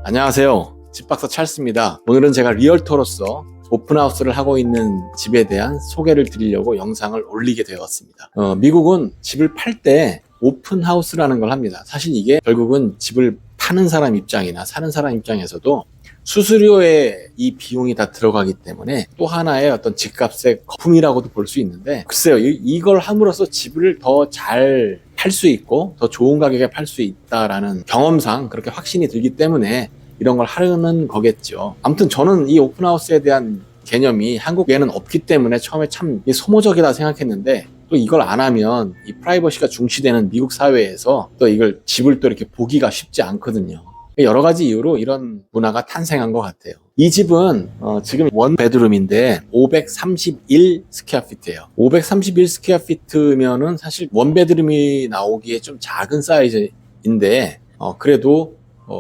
안녕하세요. 집박사 찰스입니다. 오늘은 제가 리얼터로서 오픈하우스를 하고 있는 집에 대한 소개를 드리려고 영상을 올리게 되었습니다. 미국은 집을 팔 때 오픈하우스라는 걸 합니다. 사실 이게 결국은 집을 파는 사람 입장이나 사는 사람 입장에서도 수수료에 이 비용이 다 들어가기 때문에 또 하나의 어떤 집값의 거품이라고도 볼 수 있는데, 글쎄요, 이걸 함으로써 집을 더 잘 팔 수 있고 더 좋은 가격에 팔 수 있다라는 경험상 그렇게 확신이 들기 때문에 이런 걸 하려는 거겠죠. 아무튼 저는 이 오픈하우스에 대한 개념이 한국에는 없기 때문에 처음에 참 소모적이다 생각했는데, 또 이걸 안 하면 이 프라이버시가 중시되는 미국 사회에서 또 이걸 집을 또 이렇게 보기가 쉽지 않거든요. 여러 가지 이유로 이런 문화가 탄생한 것 같아요. 이 집은 지금 원 베드룸인데 531 스퀘어피트예요. 531 스퀘어피트면은 사실 원 베드룸이 나오기에 좀 작은 사이즈인데 그래도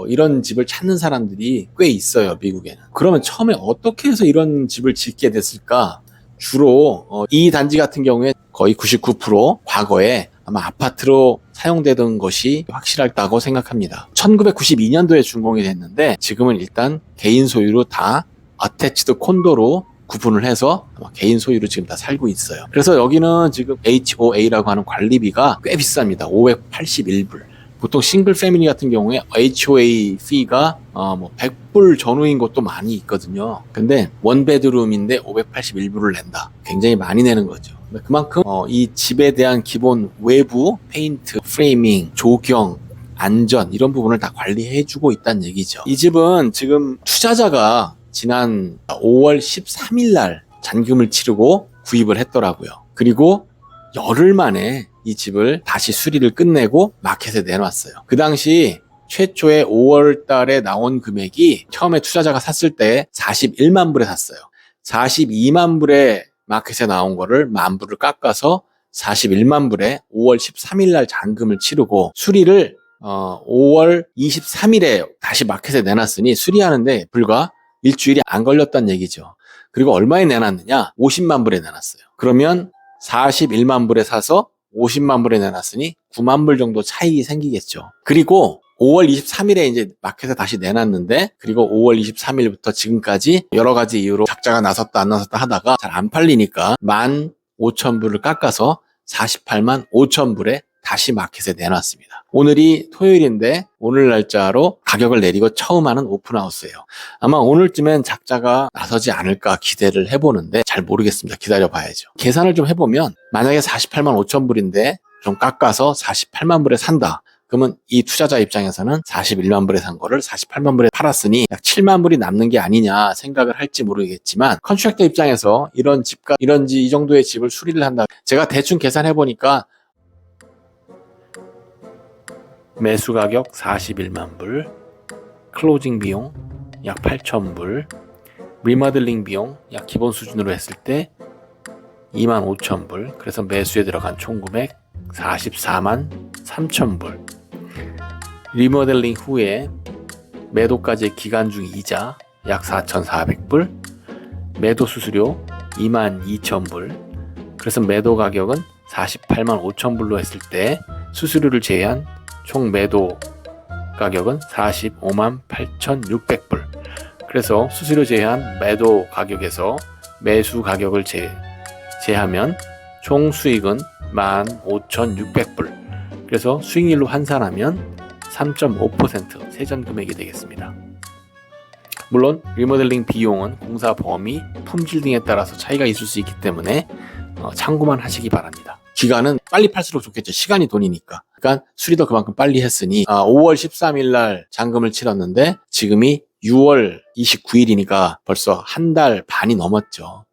이런 집을 찾는 사람들이 꽤 있어요, 미국에는. 그러면 처음에 어떻게 해서 이런 집을 짓게 됐을까? 주로 이 단지 같은 경우에 거의 99% 과거에 아마 아파트로 사용되던 것이 확실하다고 생각합니다. 1992년도에 준공이 됐는데 지금은 일단 개인 소유로 다 어태치드 콘도로 구분을 해서 아마 개인 소유로 지금 다 살고 있어요. 그래서 여기는 지금 HOA라고 하는 관리비가 꽤 비쌉니다. 581불. 보통 싱글 패밀리 같은 경우에 HOA fee가 100불 전후인 곳도 많이 있거든요. 근데 원 베드룸인데 581불을 낸다. 굉장히 많이 내는 거죠. 그만큼 이 집에 대한 기본 외부 페인트, 프레이밍, 조경, 안전 이런 부분을 다 관리해주고 있다는 얘기죠. 이 집은 지금 투자자가 지난 5월 13일 날 잔금을 치르고 구입을 했더라고요. 그리고 열흘 만에 이 집을 다시 수리를 끝내고 마켓에 내놨어요. 그 당시 최초에 5월 달에 나온 금액이 처음에 투자자가 샀을 때 41만 불에 샀어요. 42만 불에 마켓에 나온 거를 10,000 불을 깎아서 41만 불에 5월 13일 날 잔금을 치르고 수리를 5월 23일에 다시 마켓에 내놨으니 수리하는데 불과 일주일이 안 걸렸다는 얘기죠. 그리고 얼마에 내놨느냐? 50만 불에 내놨어요. 그러면 41만 불에 사서 50만 불에 내놨으니 9만 불 정도 차익이 생기겠죠. 그리고 5월 23일에 이제 마켓에 다시 내놨는데, 그리고 5월 23일부터 지금까지 여러 가지 이유로 적자가 나섰다 안 나섰다 하다가 잘 안 팔리니까 15,000불을 깎아서 48만 5천 불에 다시 마켓에 내놨습니다. 오늘이 토요일인데 오늘 날짜로 가격을 내리고 처음 하는 오픈하우스예요. 아마 오늘쯤엔 작자가 나서지 않을까 기대를 해보는데 잘 모르겠습니다. 기다려봐야죠. 계산을 좀 해보면 만약에 48만 5천 불인데 좀 깎아서 48만 불에 산다. 그러면 이 투자자 입장에서는 41만 불에 산 거를 48만 불에 팔았으니 약 7만 불이 남는 게 아니냐 생각을 할지 모르겠지만, 컨트랙터 입장에서 이런 집값, 이 정도의 집을 수리를 한다. 제가 대충 계산해보니까 매수 가격 41만 불, 클로징 비용 약 8,000불, 리모델링 비용 약 기본 수준으로 했을 때 25,000불, 그래서 매수에 들어간 총 금액 44만 3,000불, 리모델링 후에 매도까지의 기간 중 이자 약 4,400불, 매도 수수료 22,000불, 그래서 매도 가격은 48만 5천불로 했을 때 수수료를 제외한 총 매도 가격은 45만 8,600불. 그래서 수수료 제외한 매도 가격에서 매수 가격을 제하면 총 수익은 15,600불. 그래서 수익률로 환산하면 3.5% 세전 금액이 되겠습니다. 물론 리모델링 비용은 공사 범위, 품질 등에 따라서 차이가 있을 수 있기 때문에 참고만 하시기 바랍니다. 기간은 빨리 팔수록 좋겠죠. 시간이 돈이니까. 그러니까 수리도 그만큼 빨리 했으니 5월 13일 날 잔금을 치렀는데 지금이 6월 29일이니까 벌써 한 달 반이 넘었죠.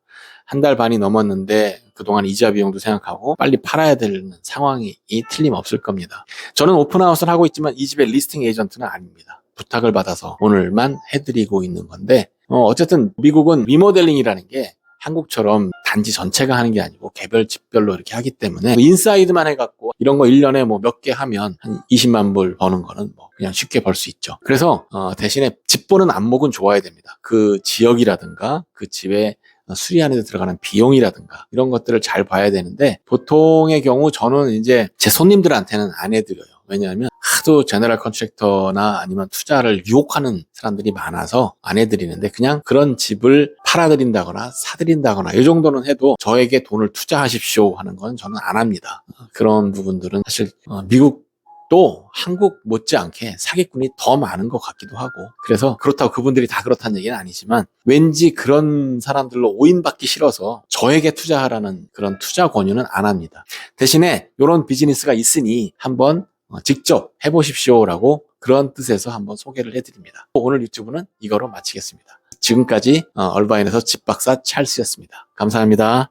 한 달 반이 넘었는데 그동안 이자 비용도 생각하고 빨리 팔아야 되는 상황이 틀림없을 겁니다. 저는 오픈하우스를 하고 있지만 이 집의 리스팅 에이전트는 아닙니다. 부탁을 받아서 오늘만 해드리고 있는 건데, 어쨌든 미국은 리모델링이라는 게 한국처럼 단지 전체가 하는 게 아니고 개별 집별로 이렇게 하기 때문에 인사이드만 해갖고 이런 거 1년에 몇 개 하면 한 20만 불 버는 거는 그냥 쉽게 벌 수 있죠. 그래서 대신에 집 보는 안목은 좋아야 됩니다. 그 지역이라든가 그 집에 수리하는 데 들어가는 비용이라든가 이런 것들을 잘 봐야 되는데, 보통의 경우 저는 이제 제 손님들한테는 안 해드려요. 왜냐하면 하도 제너럴 컨트랙터나 아니면 투자를 유혹하는 사람들이 많아서 안 해드리는데, 그냥 그런 집을 팔아드린다거나 사드린다거나 이 정도는 해도 저에게 돈을 투자하십시오 하는 건 저는 안 합니다. 그런 부분들은 사실 미국도 한국 못지않게 사기꾼이 더 많은 것 같기도 하고, 그래서 그렇다고 그분들이 다 그렇다는 얘기는 아니지만 왠지 그런 사람들로 오인받기 싫어서 저에게 투자하라는 그런 투자 권유는 안 합니다. 대신에 이런 비즈니스가 있으니 한번 직접 해보십시오라고 그런 뜻에서 한번 소개를 해드립니다. 오늘 유튜브는 이거로 마치겠습니다. 지금까지 얼바인에서 집박사 찰스였습니다. 감사합니다.